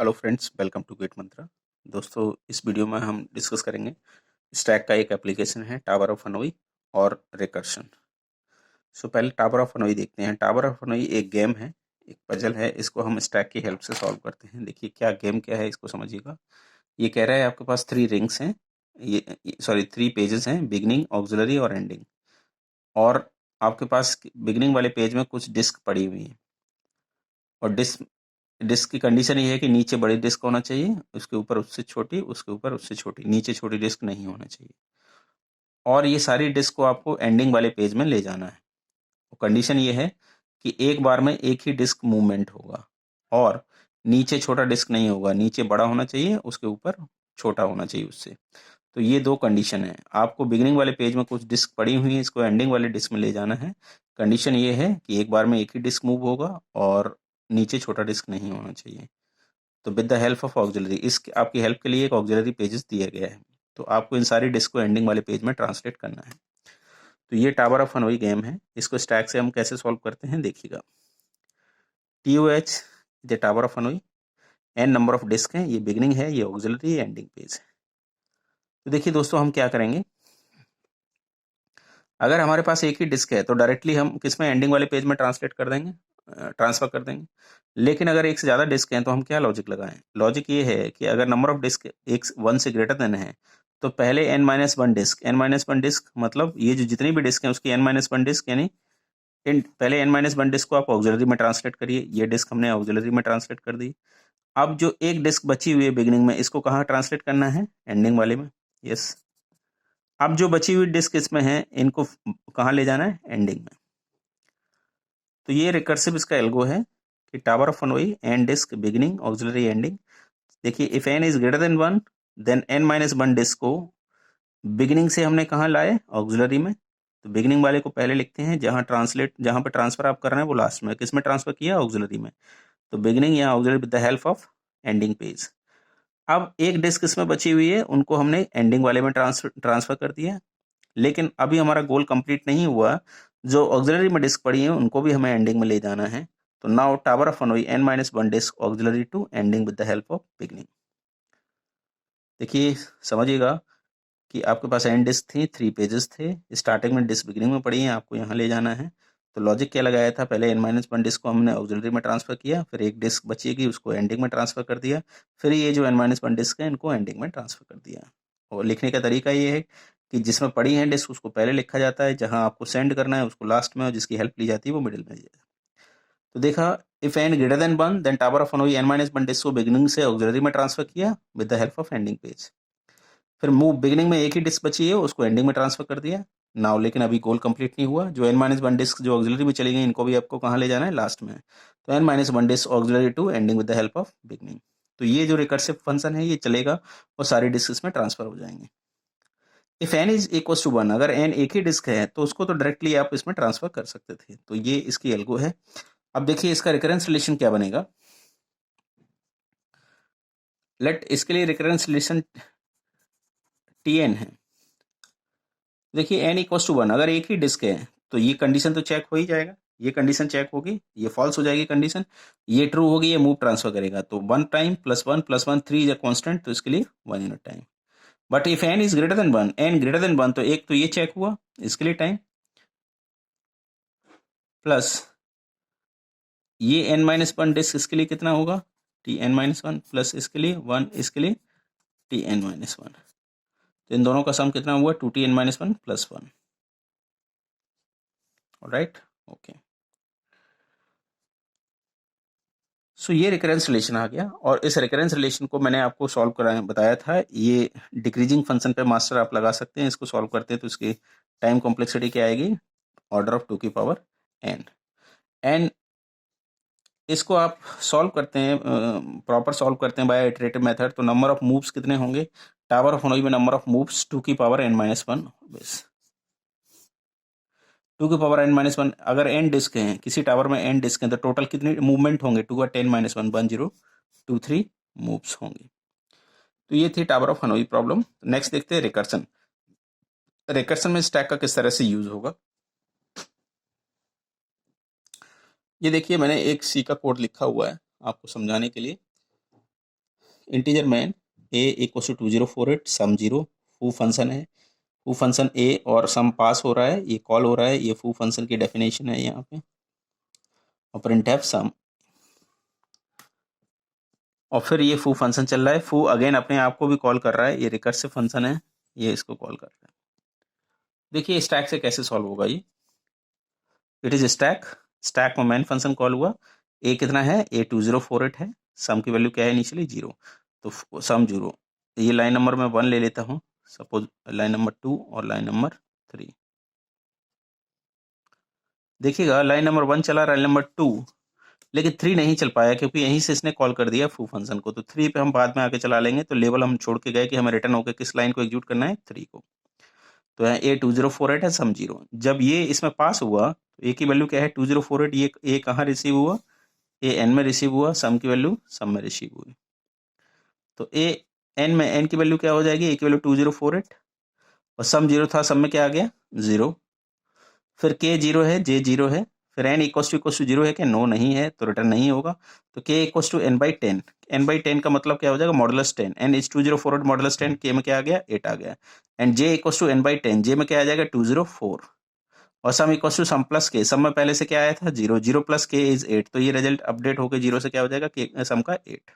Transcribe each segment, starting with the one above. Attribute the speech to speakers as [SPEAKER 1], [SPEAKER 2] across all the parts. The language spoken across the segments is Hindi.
[SPEAKER 1] Hello friends, welcome to GATE Mantra. दोस्तों, इस वीडियो में हम डिस्कस करेंगे स्टैक का एक एप्लीकेशन है टावर ऑफ हनोई और रिकर्शन। पहले टावर ऑफ हनोई देखते हैं। टावर ऑफ हनोई एक गेम है, एक पजल है। इसको हम स्टैक की हेल्प से सॉल्व करते हैं। देखिए क्या गेम क्या है, इसको समझिएगा। ये कह रहा है आपके पास 3 रिंग्स हैं, ये सॉरी 3 पेजेस हैं, बिगिनिंग, ऑक्सिलरी और एंडिंग। और आपके पास बिगिनिंग वाले पेज में कुछ डिस्क पड़ी हुई है और डिस्क डिस्क की कंडीशन ये है कि नीचे बड़ी डिस्क होना चाहिए, उसके ऊपर उससे छोटी, उसके ऊपर उससे छोटी, नीचे छोटी डिस्क नहीं होना चाहिए। और ये सारी डिस्क को आपको एंडिंग वाले पेज में ले जाना है। तो कंडीशन ये है कि एक बार में एक ही डिस्क मूवमेंट होगा और नीचे छोटा डिस्क नहीं होगा, नीचे बड़ा होना चाहिए, उसके ऊपर छोटा होना चाहिए उससे। तो ये 2 कंडीशन है। आपको बिगिनिंग वाले पेज में कुछ डिस्क पड़ी हुई है, इसको एंडिंग वाले डिस्क में ले जाना है। कंडीशन ये है कि एक बार में एक ही डिस्क मूव होगा और नीचे छोटा डिस्क नहीं होना चाहिए। तो with the help of auxiliary, इस आपकी हेल्प के लिए एक ऑक्सिलरी पेजेस दिया गया है। तो आपको इन सारी डिस्क को एंडिंग वाले पेज में ट्रांसलेट करना है। तो ये टावर ऑफ हनोई गेम है। इसको स्टैक से हम कैसे सॉल्व करते हैं देखिएगा। TOH the tower of Hanoi, n number of disk है, ये बिगिनिंग है, ये ऑक्सिलरी, एंडिंग पेज है। तो देखिए दोस्तों, हम क्या करेंगे। अगर हमारे पास एक ही डिस्क है तो डायरेक्टली हम किसमें, एंडिंग वाले पेज में ट्रांसलेट कर देंगे, ट्रांसफर कर देंगे। लेकिन अगर एक से ज़्यादा डिस्क हैं तो हम क्या लॉजिक लगाएं। लॉजिक ये है कि अगर नंबर ऑफ डिस्क एक 1 से ग्रेटर देन है तो पहले n-1 डिस्क, n-1 डिस्क मतलब ये जो जितनी भी डिस्क हैं उसकी n-1 डिस्क, यानी पहले n-1 डिस्क को आप ऑक्सिलरी में ट्रांसलेट करिए। ये डिस्क हमने ऑक्सिलरी में ट्रांसलेट कर दी। अब जो एक डिस्क बची हुई है बिगिनिंग में, इसको कहाँ ट्रांसलेट करना है, एंडिंग वाले में। यस। अब जो बची हुई डिस्क इसमें है, इनको कहाँ ले जाना है, एंडिंग में। तो ये रिकर्सिव इसका एल्गो है कि tower of Hanoi, and disc, beginning, auxiliary, ending. देखिए if n is greater than 1 then n-1 disc को बिगिनिंग से हमने कहाँ लाए, ऑक्सिलरी में। तो बिगिनिंग वाले को पहले लिखते हैं, जहां पर ट्रांसफर आप कर रहे हैं वो लास्ट में। किस में ट्रांसफर किया, ऑक्सिलरी में। तो बिगिनिंग या auxiliary with the help of ending page. अब एक डिस्क इसमें बची हुई है, उनको हमने एंडिंग वाले में ट्रांसफर कर दिया। लेकिन अभी हमारा गोल कंप्लीट नहीं हुआ। जो ऑक्सिलरी में डिस्क पड़ी है उनको भी हमें एंडिंग में ले जाना है। तो now tower of Hanoi, n-1 disk auxiliary to ending with the help of beginning. देखिए समझिएगा कि आपके पास एंड डिस्क थी, 3 पेजेस थे, स्टार्टिंग में डिस्क बिगिनिंग में पड़ी है, आपको यहाँ ले जाना है। तो लॉजिक क्या लगाया था, पहले n-1 डिस्क को हमने ऑक्सिलरी में ट्रांसफर किया, फिर एक डिस्क बचेगी उसको एंडिंग में ट्रांसफर कर दिया, फिर ये जो n-1 डिस्क है इनको एंडिंग में ट्रांसफर कर दिया। और लिखने का तरीका ये है कि जिसमें पड़ी है डिस्क उसको पहले लिखा जाता है, जहां आपको सेंड करना है उसको लास्ट में, और जिसकी हेल्प ली जाती है वो मिडिल में दी जाती है। तो देखा, if n greater than 1 then tower of Hanoi n-1 disc को बिगिनिंग से ऑक्सिलरी में ट्रांसफर किया with the help of ending page. फिर मूव, बिगिनिंग में एक ही डिस्क बची है उसको एंडिंग में ट्रांसफर कर दिया। नाउ लेकिन अभी गोल कंप्लीट नहीं हुआ। जो n-1 डिस्क जो ऑक्सिलरी में चली गई, इनको भी आपको कहाँ ले जाना है, लास्ट में। तो n-1 disk auxiliary to ending with the help of beginning. तो ये जो रिकर्सिव फंक्शन है ये चलेगा और सारी डिस्क इसमें ट्रांसफर हो जाएंगे। If n is equal to 1, अगर n एक ही डिस्क है तो उसको तो डायरेक्टली आप इसमें ट्रांसफर कर सकते थे। तो ये इसकी एल्गो है। अब देखिए इसका रिकरेंस रिलेशन क्या बनेगा। लेट इसके लिए रिकरेंस रिलेशन Tn है। देखिए n इक्वल टू 1, अगर एक ही डिस्क है तो ये कंडीशन तो चेक हो ही जाएगा। ये कंडीशन चेक होगी, ये फॉल्स हो जाएगी कंडीशन, ये ट्रू होगी, ये मूव ट्रांसफर करेगा। तो 1 time plus 1 plus 1 3 is a constant, तो इसके लिए 1 unit time. But if n is greater than 1, n greater than 1, तो एक तो ये चेक हुआ, इसके लिए टाइम, प्लस ये n-1 डिस्क, इसके लिए कितना होगा, Tn-1, प्लस इसके लिए 1, इसके लिए Tn-1। तो इन दोनों का सम कितना हुआ, 2Tn-1 प्लस 1। Alright, okay. सो ये रिकरेंस रिलेशन आ गया, और इस रिकरेंस रिलेशन को मैंने आपको सॉल्व कराया, बताया था। ये डिक्रीजिंग फंक्शन पे मास्टर आप लगा सकते हैं। इसको सॉल्व करते हैं तो इसकी टाइम कॉम्प्लेक्सिटी क्या आएगी, ऑर्डर ऑफ 2 की पावर n। एंड इसको आप सॉल्व करते हैं, प्रॉपर सॉल्व करते हैं बाय इटरेटिव मेथड, तो नंबर ऑफ मूव्स कितने होंगे, टावर ऑफ हनोई में नंबर ऑफ मूव्स 2 की पावर n-1 बेस। 2 की पावर n-1, अगर n डिस्क हैं, किसी टावर में n डिस्क हैं, तो टोटल कितनी मूवमेंट होंगे, 2 का 10-1 1023 मूव्स होंगे। तो ये थी tower of Hanoi problem. Next देखते हैं रिकर्सन। रिकर्सन में स्टैक का किस तरह से यूज होगा। ये देखिए मैंने एक सी का कोड लिखा हुआ है आपको समझाने के लिए। Integer main a equal to 2048 sum 0 foo function है, फू फंक्शन ए और सम पास हो रहा है, ये कॉल हो रहा है, ये फू फंक्शन की डेफिनेशन है यहाँ पे, और प्रिंटफ सम, और फिर ये फू फंक्शन चल रहा है, फू अगेन अपने आप को भी कॉल कर रहा है, ये रिकर्सिव फंक्शन है, ये इसको कॉल कर रहा है। देखिए स्टैक से कैसे सॉल्व होगा ये, इट इज स्टैक, स्टैक में मेन फंक्शन कॉल हुआ, ए कितना है, ए 2048 है, सम की वैल्यू क्या है इनिशियली 0, तो सम 0, ये लाइन नंबर मैं 1 ले लेता हूँ, सपोज लाइन नंबर 2 और लाइन नंबर 3। देखिएगा लाइन नंबर 1 चला, लाइन नंबर 2, लेकिन 3 नहीं चल पाया क्योंकि यहीं से इसने कॉल कर दिया फू फंक्शन को, तो 3 पे हम बाद में आके चला लेंगे, तो लेवल हम छोड़ के गए कि हमें रिटर्न होकर किस लाइन को एग्जीक्यूट करना है, 3 को। तो यहाँ ए 2048 है, सम 0, जब ये इसमें पास हुआ तो ए की वैल्यू क्या है 2048, ये ए कहाँ रिसीव हुआ, ए एन में रिसीव हुआ, सम की वैल्यू सम में रिसीव हुई, तो ए एन में एन की वैल्यू क्या हो जाएगी, ए की वैल्यू 2048 और सम 0 था, सम में क्या आ गया 0, फिर के 0 है, जे 0 है, फिर एन इक्वल टू 0 है क्या, नो नहीं है तो रिटर्न नहीं होगा, तो k equal to N by 10, n by 10 का मतलब क्या हो जाएगा मॉडुलस 10, एन इज 2048 मॉडुलस 10, के में क्या आ गया 8 आ गया, and J equal to N by 10, j में क्या आ जाएगा 204, और sum equal to sum plus के, सम में पहले से क्या आया था 0, 0 प्लस के इज 8, तो ये रिजल्ट अपडेट होकर 0 से क्या हो जाएगा के सम का 8।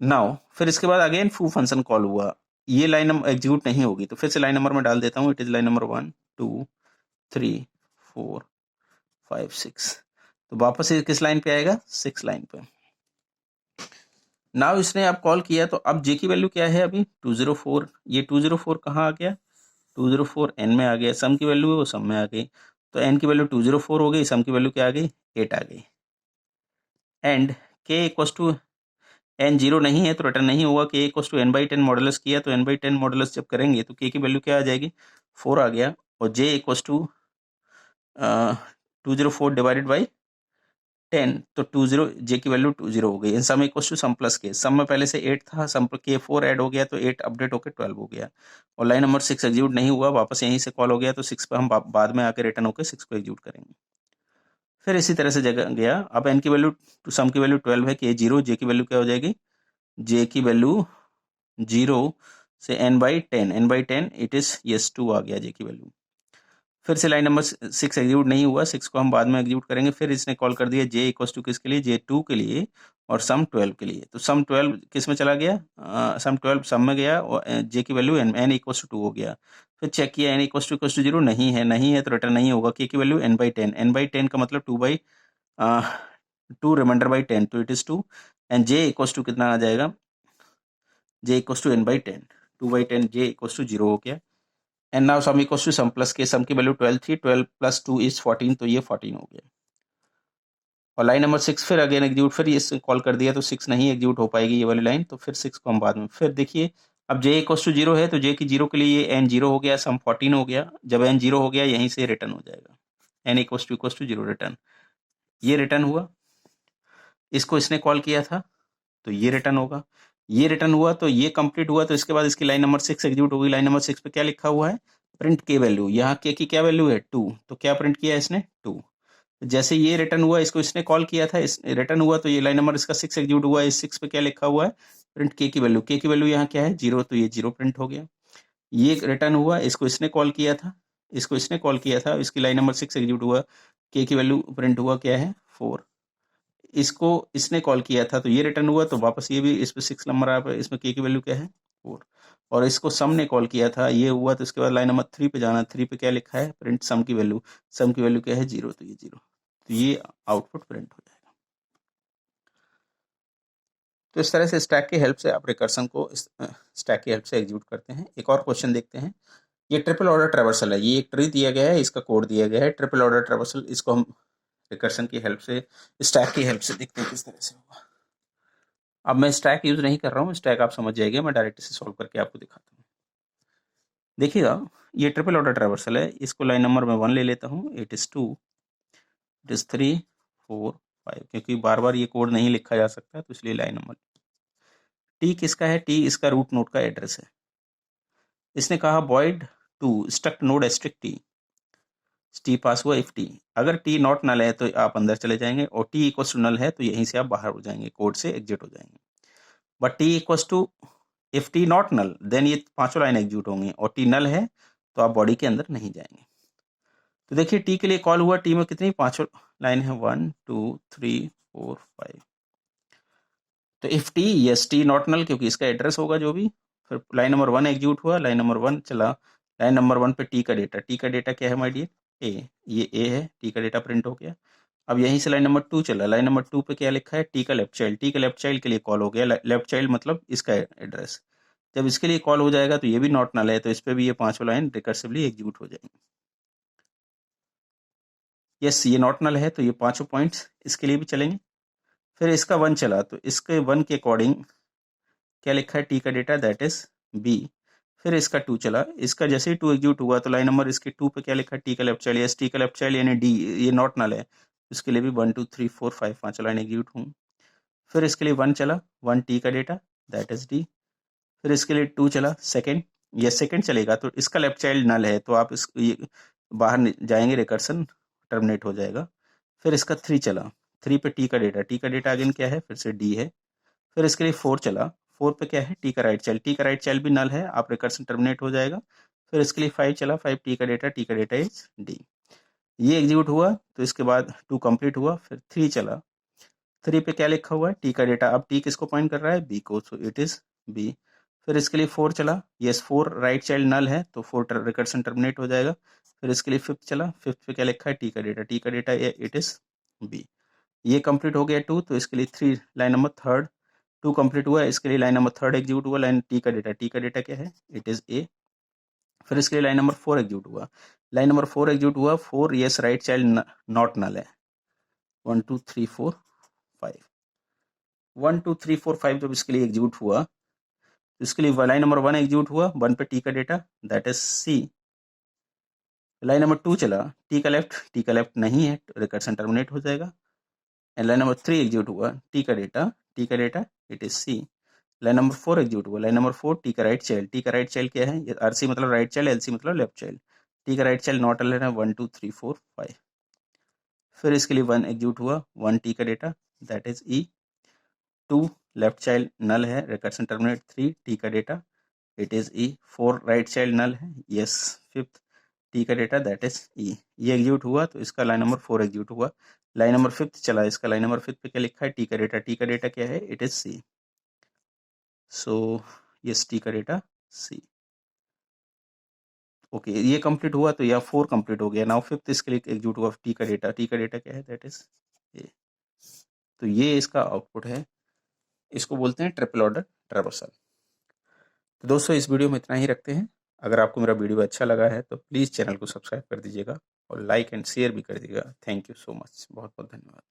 [SPEAKER 1] नाउ फिर इसके बाद अगेन फू फंक्शन कॉल हुआ, ये लाइन नंबर एग्जीक्यूट नहीं होगी, तो फिर से लाइन नंबर में डाल देता हूँ, इट इज लाइन नंबर 1 2 3 4 5 6, तो वापस ये किस लाइन पे आएगा 6 लाइन पे। नाउ इसने अब कॉल किया, तो अब जे की वैल्यू क्या है अभी 204, ये 204 कहाँ आ गया 204 एन में आ गया, सम की वैल्यू है वो सम में आ गई, तो एन की वैल्यू 204 हो गई, सम की वैल्यू क्या आ गई 8 आ गई, एंड के इक्वल टू एन 0 नहीं है तो रिटर्न नहीं होगा, k equal to N by 10 modulus किया, तो एन बाई 10 मॉडुलस जब करेंगे तो के की वैल्यू क्या आ जाएगी 4 आ गया, और J equal to 204 divided by 10, तो 20 जे की वैल्यू 20 हो गई, in sum equal to sum plus के, सम में पहले से 8 था, सम के 4 ऐड हो गया तो 8 अपडेट होकर 12 हो गया, और लाइन नंबर 6 एग्जीक्यूट नहीं हुआ, वापस यहीं से कॉल हो गया, तो 6 पे हम बाद में आके रिटर्न होकर 6 को एग्जीक्यूट करेंगे। फिर इसी तरह से जगह गया, अब एन की वैल्यू सम की वैल्यू 12 है, के 0, जे की वैल्यू क्या हो जाएगी, जे की वैल्यू 0 से n by 10 it is yes 2 आ गया जे की वैल्यू। फिर से लाइन नंबर 6 एग्जीक्यूट नहीं हुआ, 6 को हम बाद में एग्जीक्यूट करेंगे, फिर इसने कॉल कर दिया जे इक्वल टू किसके लिए, जे 2 के लिए और सम 12 के लिए, तो सम 12 किस में चला गया, सम 12 सम में गया, और जे की वैल्यू एन इक्वल टू 2 हो गया, फिर चेक किया एन इक्वल टू 0 नहीं है तो रिटर्न नहीं होगा, के की वैल्यू एन बाई 10 का मतलब 2 रिमाइंडर बाई 10, तो it is 2, and J equal to कितना आ जाएगा, J equal to N by 10, 2/10 J equal to 0 हो गया, and now sum equal to sum plus के, सम की वैल्यू 12 थी, 12 प्लस 2 इज 14, तो ये 14 हो गया, और लाइन नंबर 6 फिर अगेन एग्जीक्यूट, फिर ये कॉल कर दिया तो 6 नहीं एग्जीक्यूट हो पाएगी ये वाली लाइन, तो फिर 6 को हम बाद में, फिर देखिए अब जे इक्वल टू 0 है तो जे की 0 के लिए ये एन 0 हो गया, सम 14 हो गया, जब एन 0 हो गया यहीं से रिटर्न हो जाएगा, एन इक्वल टू 0 रिटर्न, ये रिटर्न हुआ, इसको इसने कॉल किया था तो ये रिटर्न होगा, ये रिटर्न हुआ तो ये कंप्लीट हुआ, तो इसके बाद इसकी लाइन नंबर 6 एग्जीक्यूट होगी, लाइन नंबर 6 पे क्या लिखा हुआ है, प्रिंट के वैल्यू, यहाँ के की क्या वैल्यू है 2, तो क्या प्रिंट किया इसने 2, जैसे ये रिटर्न हुआ, इसको इसने कॉल किया था, इस रिटर्न हुआ, तो ये लाइन नंबर इसका 6 एग्जीक्यूट हुआ, इस 6 पे क्या लिखा हुआ है प्रिंट के की वैल्यू, के की वैल्यू यहाँ क्या है 0, तो ये 0 प्रिंट हो गया, ये रिटर्न हुआ, इसको इसने कॉल किया था, इसकी लाइन नंबर 6 एग्जीक्यूट हुआ, के की वैल्यू प्रिंट हुआ क्या है 4, इसको इसने कॉल किया था तो ये रिटर्न हुआ, तो वापस ये भी इस पे 6 नंबर आ, इसमें के की वैल्यू क्या है 4, और इसको सम ने कॉल किया था, ये हुआ, तो इसके बाद लाइन नंबर 3 पे जाना, 3 पे क्या लिखा है प्रिंट सम की वैल्यू, क्या है 0, तो ये 0, तो ये आउटपुट प्रिंट हो जाएगा। तो इस तरह से स्टैक की हेल्प से आप रिकर्सन को स्टैक की हेल्प से एग्जीक्यूट करते हैं। एक और क्वेश्चन देखते हैं, ये ट्रिपल ऑर्डर ट्रैवर्सल है, ये एक ट्री दिया गया है, इसका कोड दिया गया है ट्रिपल ऑर्डर ट्रैवर्सल, इसको हम रिकर्सन की हेल्प से स्टैक की हेल्प से देखते हैं किस तरह से होगा। अब मैं स्टैक यूज नहीं कर रहा हूँ, स्टैक आप समझ जाइएगा, मैं डायरेक्ट से सॉल्व करके आपको दिखाता हूँ। देखिएगा ये ट्रिपल ऑर्डर ट्रैवर्सल है, इसको लाइन नंबर में 1 ले लेता हूँ, इट इज 2, इट इज 3 4 5, क्योंकि बार बार ये कोड नहीं लिखा जा सकता, तो इसलिए लाइन नंबर। टी किसका है, टी इसका रूट नोड का एड्रेस है, इसने कहा void to struct node asterisk T pass हुआ इफ टी, अगर टी नॉट नल है तो आप अंदर चले जाएंगे, और टी इक्वल टू नल है तो यहीं से आप बाहर हो जाएंगे, कोड से एग्जिट हो जाएंगे। But t equals to if t not null then ये पांचों लाइन एग्जीक्यूट होंगी, और टी नल है तो आप बॉडी के अंदर नहीं जाएंगे। तो देखिए टी के लिए कॉल हुआ, टी में कितनी पांचों लाइन है, 1 2 3 4 5। तो if t, yes t not null क्योंकि इसका एड्रेस होगा जो भी। फिर लाइन नंबर 1 एग्जीक्यूट हुआ, लाइन नंबर 1 चला, लाइन नंबर 1 पे टी का डेटा, टी का डेटा क्या है माय डियर, ए, ये ए है, टी का डेटा प्रिंट हो गया। अब यहीं से लाइन नंबर 2 चला, लाइन नंबर 2 पे क्या लिखा है, टी का लेफ्ट चाइल्ड, टी का लेफ्ट चाइल्ड के लिए कॉल हो गया, लेफ्ट चाइल्ड मतलब इसका एड्रेस। जब इसके लिए कॉल हो जाएगा तो ये भी नॉट नल है, तो इस पे भी ये पांचों लाइन रिकर्सिवली एग्जीक्यूट हो जाएंगी। यस ये नॉट नल है तो ये पांचों पॉइंट्स इसके लिए भी चलेंगे। फिर इसका 1 चला तो इसके 1 के अकॉर्डिंग क्या लिखा है, टी का डेटा दैट इज बी। फिर इसका 2 चला, इसका जैसे ही 2 एग्जीक्यूट हुआ तो लाइन नंबर इसके 2 पे क्या लिखा है, टी का लेफ्ट चाइल्ड, यस टी का लेफ्ट चाइल्ड यानी डी, ये नॉट नल है, इसके लिए भी 1 2 3 4 5 पांचों लाइन एग्जीक्यूट होंगी। फिर इसके लिए 1 चला, 1 टी का डेटा दैट इज डी। फिर इसके लिए 2 चला, सेकेंड, ये सेकेंड चलेगा तो इसका लेफ्ट चाइल्ड नल है, तो आप इस ये बाहर जाएंगे, रिकर्सन टर्मिनेट हो जाएगा। फिर इसका 3 चला, 3 पे टी का डेटा अगेन क्या है, फिर से डी है। फिर इसके लिए 4 चला, 4 पे क्या है, टी का राइट चाइल्ड, टी का राइट चाइल्ड भी नल है, आप रिकर्सन टर्मिनेट हो जाएगा। फिर इसके लिए 5 चला, 5 टी का डेटा इज डी। ये एग्जीक्यूट हुआ तो इसके बाद 2 कंप्लीट हुआ। फिर 3 चला, 3 पे क्या लिखा हुआ है, टी का डेटा, अब टी किसको पॉइंट कर रहा है, बी को, सो इट इज बी। फिर इसके लिए 4 चला, यस 4 राइट चाइल्ड नल है तो 4 रिकर्सन टर्मिनेट हो जाएगा। फिर इसके लिए 5th चला, 5th पे क्या लिखा है, टी का डेटा इट इज बी। ये कंप्लीट हो गया 2, तो इसके लिए 3 लाइन नंबर 3 2 कंप्लीट हुआ, इसके लिए लाइन नंबर 3 एग्जीक्यूट हुआ, लाइन टी का डेटा क्या है, इट इज ए। फिर इसके लिए लाइन नंबर 4 एग्जीक्यूट हुआ, लाइन नंबर 4 एग्जीक्यूट हुआ, 4 yes right child not null है, 1 2 3 4 5, 1 2 3 4 5 जब इसके लिए एग्जीक्यूट हुआ तो इसके लिए लाइन नंबर 1 एग्जीक्यूट हुआ, 1 पे टी का data that is c. Line number 2 चला, टी का लेफ्ट नहीं है, रिकर्सन टर्मिनेट हो जाएगा। एंड लाइन नंबर 3 एग्जीक्यूट हुआ, टी का data it is c. Line number 4 execute हुआ, लाइन नंबर 4 टी का राइट चाइल्ड क्या है, ये आरसी मतलब राइट चाइल्ड, एलसी मतलब लेफ्ट चाइल्ड, टी का राइट चाइल्ड नॉट है 1 2 3 4 5। फिर इसके लिए 1 एग्जीक्यूट हुआ, 1 टी का data that is E. 2 left child null है, रिकर्सन टर्मिनेट, 3 टी का data it is E. 4 right child null है, यस 5th टी का डेटा दैट इज ई। ये एग्जीक्यूट हुआ तो इसका लाइन नंबर 4 एग्जीक्यूट हुआ, लाइन नंबर 5th चला, इसका लाइन नंबर 5th पे क्या लिखा है, टी का डेटा क्या है, it is c. So yes t का डेटा सी। ओके ये कंप्लीट हुआ तो यह 4 कंप्लीट हो गया। नाउ 5th इसके लिए एग्जीक्यूट हुआ, टी का डेटा क्या है, दैट इज ए। तो ये इसका आउटपुट है, इसको बोलते हैं ट्रिपल ऑर्डर ट्रैवर्सल। तो दोस्तों इस वीडियो में इतना ही रखते हैं। अगर आपको मेरा वीडियो अच्छा लगा है तो प्लीज़ चैनल को सब्सक्राइब कर दीजिएगा और लाइक एंड शेयर भी कर दीजिएगा। थैंक यू सो मच, बहुत बहुत धन्यवाद।